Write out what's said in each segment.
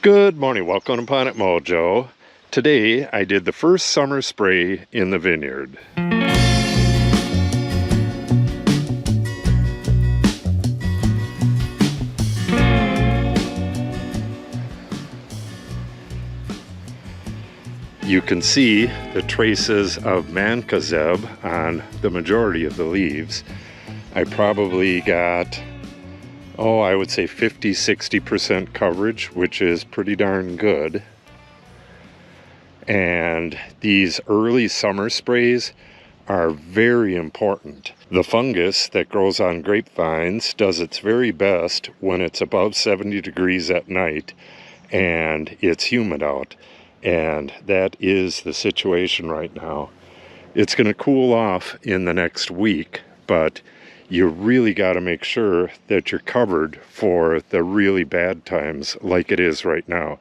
Good morning, welcome to Planet Mojo. Today I did the first summer spray in the vineyard. You can see the traces of Manzate on the majority of the leaves. I probably got, I would say 50-60% coverage, which is pretty darn good. And these early summer sprays are very important. The fungus that grows on grapevines does its very best when it's above 70 degrees at night and it's humid out. And that is the situation right now. It's going to cool off in the next week, but you really got to make sure that you're covered for the really bad times like it is right now.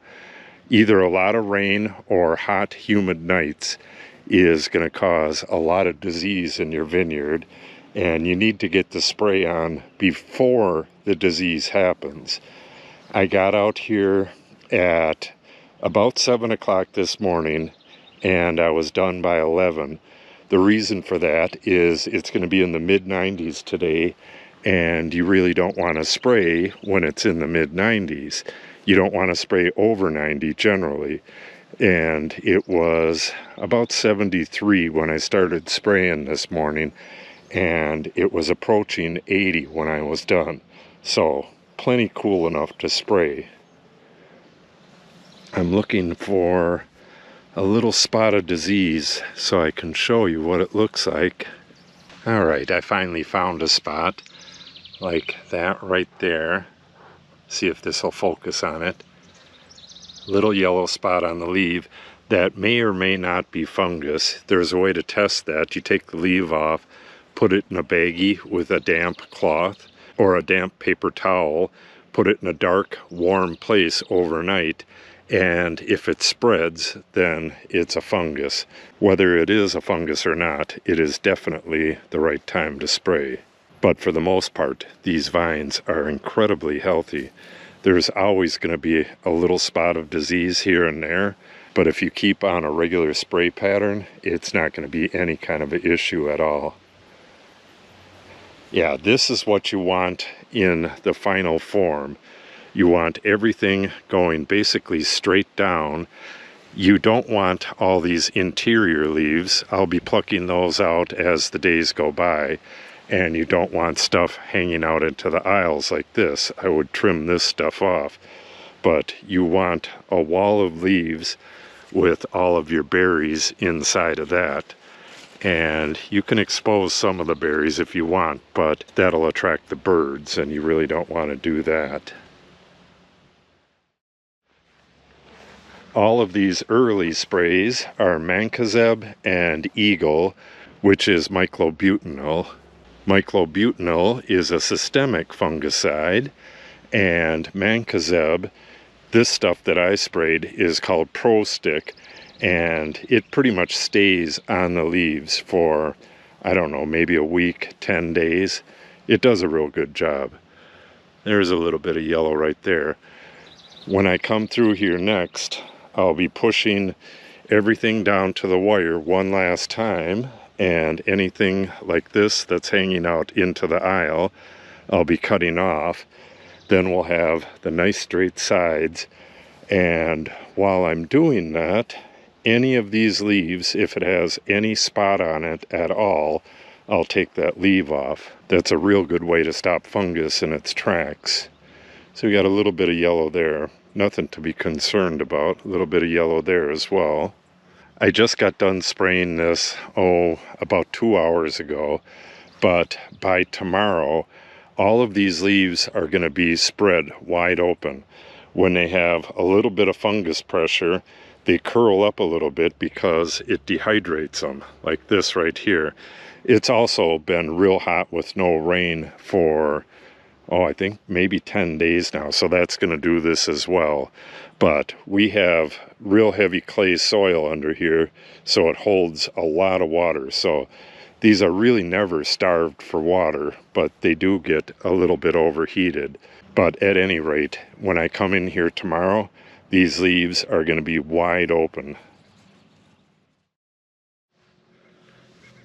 Either a lot of rain or hot, humid nights is going to cause a lot of disease in your vineyard, and you need to get the spray on before the disease happens. I got out here at about 7 o'clock this morning, and I was done by 11. The reason for that is it's going to be in the mid-90s today, and you really don't want to spray when it's in the mid-90s. You don't want to spray over 90 generally. And it was about 73 when I started spraying this morning, and it was approaching 80 when I was done. So plenty cool enough to spray. I'm looking for a little spot of disease so I can show you what it looks like. All right, I finally found a spot like that right there. See if this will focus on it. Little yellow spot on the leaf that may or may not be fungus. There's a way to test that. You take the leaf off, put it in a baggie with a damp cloth or a damp paper towel, put it in a dark, warm place overnight, and if it spreads, then it's a fungus. Whether it is a fungus or not, it is definitely the right time to spray. But for the most part, these vines are incredibly healthy. There's always going to be a little spot of disease here and there, but if you keep on a regular spray pattern, it's not going to be any kind of an issue at all. Yeah, this is what you want in the final form. You want everything going basically straight down. You don't want all these interior leaves. I'll be plucking those out as the days go by. And you don't want stuff hanging out into the aisles like this. I would trim this stuff off. But you want a wall of leaves with all of your berries inside of that. And you can expose some of the berries if you want, but that'll attract the birds, and you really don't want to do that. All of these early sprays are Manzate and Eagle, which is Myclobutanil. Myclobutanil is a systemic fungicide, and Manzate, this stuff that I sprayed, is called Pro Stick, and it pretty much stays on the leaves for, I don't know, maybe a week, 10 days. It does a real good job. There's a little bit of yellow right there. When I come through here next, I'll be pushing everything down to the wire one last time, and anything like this that's hanging out into the aisle, I'll be cutting off. Then we'll have the nice straight sides, and while I'm doing that, any of these leaves, if it has any spot on it at all, I'll take that leaf off. That's a real good way to stop fungus in its tracks. So we got a little bit of yellow there. Nothing to be concerned about. A little bit of yellow there as well. I just got done spraying this, about 2 hours ago. But by tomorrow, all of these leaves are going to be spread wide open. When they have a little bit of fungus pressure, they curl up a little bit because it dehydrates them, like this right here. It's also been real hot with no rain for I think maybe 10 days now, so that's going to do this as well. But we have real heavy clay soil under here, so it holds a lot of water. So these are really never starved for water, but they do get a little bit overheated. But at any rate, when I come in here tomorrow, these leaves are going to be wide open.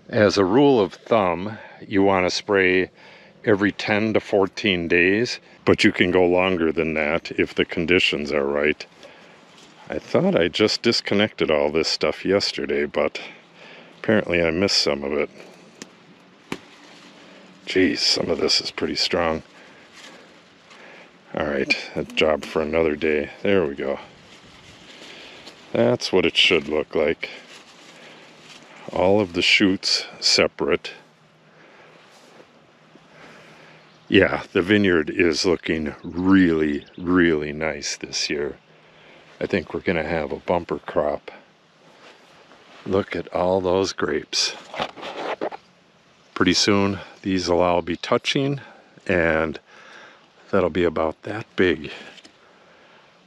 As a rule of thumb, you want to spray every 10 to 14 days, but you can go longer than that if the conditions are right. I thought I just disconnected all this stuff yesterday, but apparently I missed some of it. Geez, some of this is pretty strong. Alright, a job for another day. There we go. That's what it should look like. All of the shoots separate. Yeah, the vineyard is looking really, really nice this year. I think we're going to have a bumper crop. Look at all those grapes. Pretty soon these will all be touching, and that'll be about that big.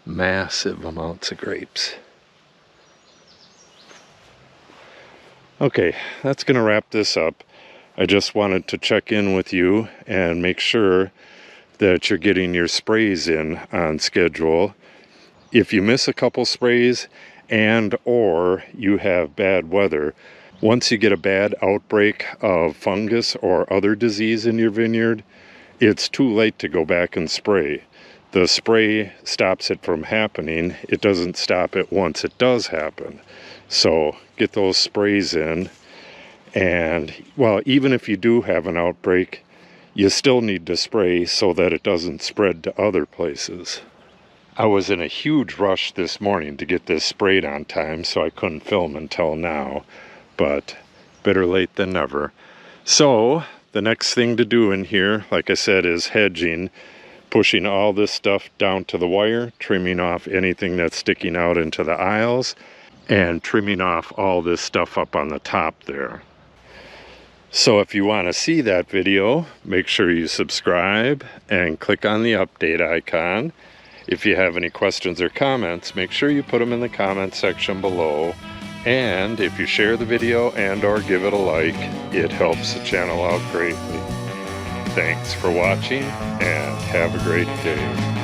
Massive amounts of grapes. Okay, that's going to wrap this up. I just wanted to check in with you and make sure that you're getting your sprays in on schedule. If you miss a couple sprays and or you have bad weather, once you get a bad outbreak of fungus or other disease in your vineyard, it's too late to go back and spray. The spray stops it from happening. It doesn't stop it once it does happen. So get those sprays in. And, well, even if you do have an outbreak, you still need to spray so that it doesn't spread to other places. I was in a huge rush this morning to get this sprayed on time, so I couldn't film until now. But better late than never. So the next thing to do in here, like I said, is hedging. Pushing all this stuff down to the wire, trimming off anything that's sticking out into the aisles, and trimming off all this stuff up on the top there. So if you want to see that video, make sure you subscribe and click on the update icon. If you have any questions or comments, make sure you put them in the comment section below. And if you share the video and or give it a like, it helps the channel out greatly. Thanks for watching and have a great day.